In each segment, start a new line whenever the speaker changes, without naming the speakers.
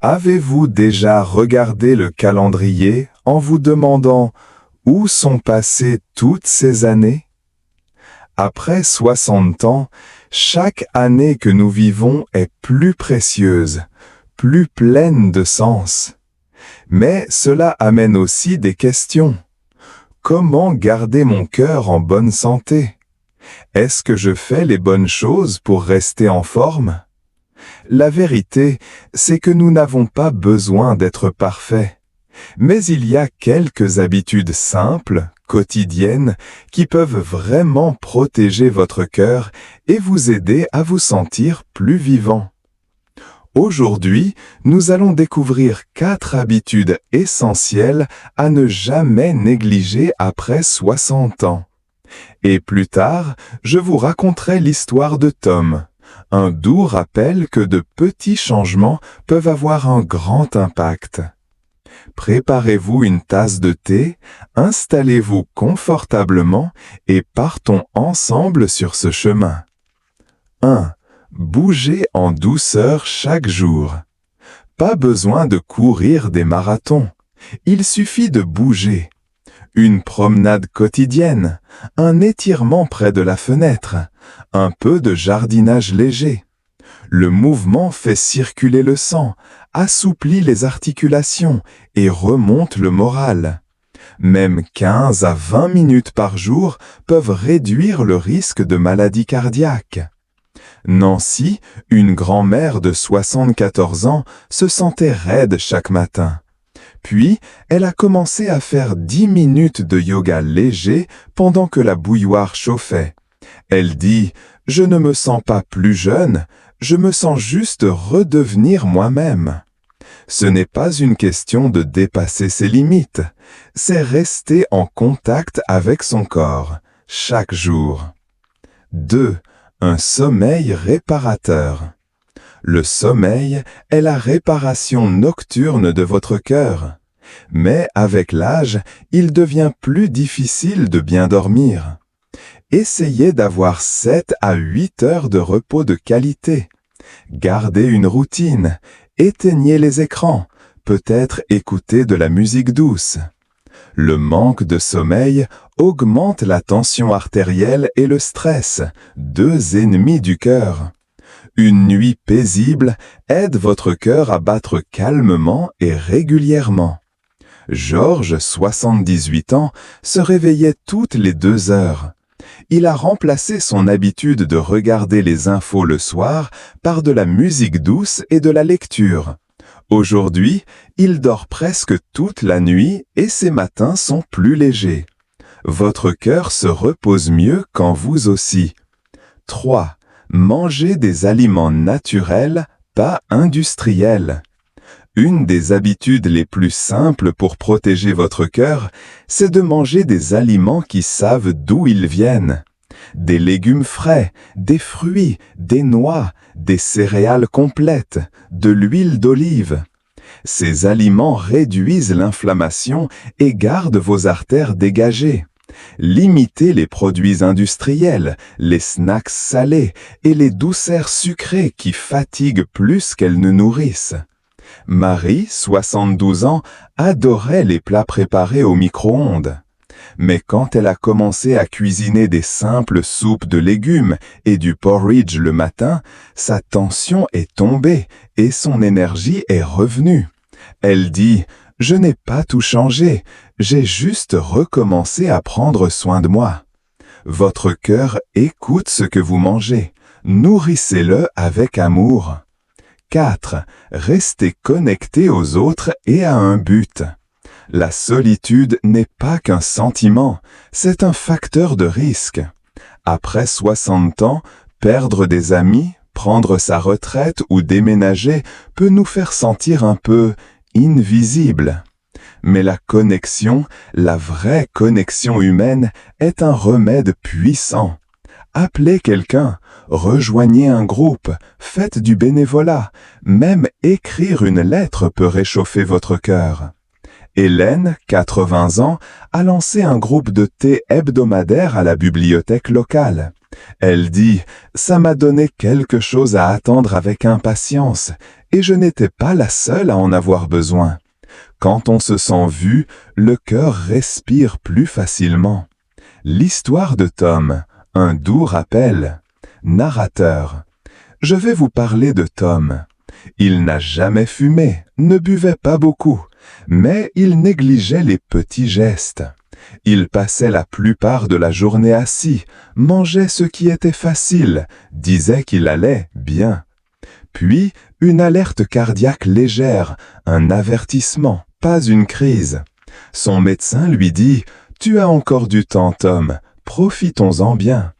Avez-vous déjà regardé le calendrier en vous demandant où sont passées toutes ces années? Après 60 ans, chaque année que nous vivons est plus précieuse, plus pleine de sens. Mais cela amène aussi des questions. Comment garder mon cœur en bonne santé? Est-ce que je fais les bonnes choses pour rester en forme? La vérité, c'est que nous n'avons pas besoin d'être parfaits. Mais il y a quelques habitudes simples, quotidiennes, qui peuvent vraiment protéger votre cœur et vous aider à vous sentir plus vivant. Aujourd'hui, nous allons découvrir 4 habitudes essentielles à ne jamais négliger après 60 ans. Et plus tard, je vous raconterai l'histoire de Tom, un doux rappel que de petits changements peuvent avoir un grand impact. Préparez-vous une tasse de thé, installez-vous confortablement et partons ensemble sur ce chemin. 1. Bougez en douceur chaque jour. Pas besoin de courir des marathons. Il suffit de bouger. Une promenade quotidienne, un étirement près de la fenêtre, un peu de jardinage léger. Le mouvement fait circuler le sang, assouplit les articulations et remonte le moral. Même 15 à 20 minutes par jour peuvent réduire le risque de maladie cardiaque. Nancy, une grand-mère de 74 ans, se sentait raide chaque matin. Puis, elle a commencé à faire 10 minutes de yoga léger pendant que la bouilloire chauffait. Elle dit « Je ne me sens pas plus jeune, je me sens juste redevenir moi-même ». Ce n'est pas une question de dépasser ses limites, c'est rester en contact avec son corps, chaque jour. 2. Un sommeil réparateur. Le sommeil est la réparation nocturne de votre cœur. Mais avec l'âge, il devient plus difficile de bien dormir. Essayez d'avoir 7 à 8 heures de repos de qualité. Gardez une routine, éteignez les écrans, peut-être écoutez de la musique douce. Le manque de sommeil augmente la tension artérielle et le stress, 2 ennemis du cœur. Une nuit paisible aide votre cœur à battre calmement et régulièrement. Georges, 78 ans, se réveillait toutes les 2 heures. Il a remplacé son habitude de regarder les infos le soir par de la musique douce et de la lecture. Aujourd'hui, il dort presque toute la nuit et ses matins sont plus légers. Votre cœur se repose mieux quand vous aussi. 3. Mangez des aliments naturels, pas industriels. Une des habitudes les plus simples pour protéger votre cœur, c'est de manger des aliments qui savent d'où ils viennent. Des légumes frais, des fruits, des noix, des céréales complètes, de l'huile d'olive. Ces aliments réduisent l'inflammation et gardent vos artères dégagées. Limitez les produits industriels, les snacks salés et les douceurs sucrées qui fatiguent plus qu'elles ne nourrissent. Marie, 72 ans, adorait les plats préparés au micro-ondes. Mais quand elle a commencé à cuisiner des simples soupes de légumes et du porridge le matin, sa tension est tombée et son énergie est revenue. Elle dit « Je n'ai pas tout changé, j'ai juste recommencé à prendre soin de moi ». Votre cœur écoute ce que vous mangez. Nourrissez-le avec amour. 4. Restez connecté aux autres et à un but. La solitude n'est pas qu'un sentiment, c'est un facteur de risque. Après 60 ans, perdre des amis, prendre sa retraite ou déménager peut nous faire sentir un peu invisibles. Mais la connexion, la vraie connexion humaine, est un remède puissant. Appelez quelqu'un, rejoignez un groupe, faites du bénévolat, même écrire une lettre peut réchauffer votre cœur. Hélène, 80 ans, a lancé un groupe de thé hebdomadaire à la bibliothèque locale. Elle dit « Ça m'a donné quelque chose à attendre avec impatience, et je n'étais pas la seule à en avoir besoin. Quand on se sent vu, le cœur respire plus facilement. » L'histoire de Tom, un doux rappel. Narrateur. Je vais vous parler de Tom. Il n'a jamais fumé, ne buvait pas beaucoup, mais il négligeait les petits gestes. Il passait la plupart de la journée assis, mangeait ce qui était facile, disait qu'il allait bien. Puis, une alerte cardiaque légère, un avertissement, pas une crise. Son médecin lui dit « Tu as encore du temps, Tom, profitons-en bien. »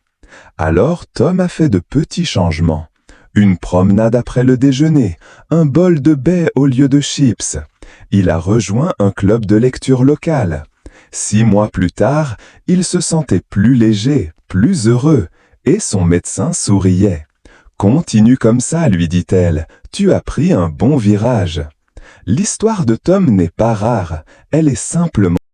Alors Tom a fait de petits changements. Une promenade après le déjeuner, un bol de baie au lieu de chips. Il a rejoint un club de lecture local. 6 mois plus tard, il se sentait plus léger, plus heureux, et son médecin souriait. « Continue comme ça, lui dit-elle, tu as pris un bon virage. » L'histoire de Tom n'est pas rare, elle est simplement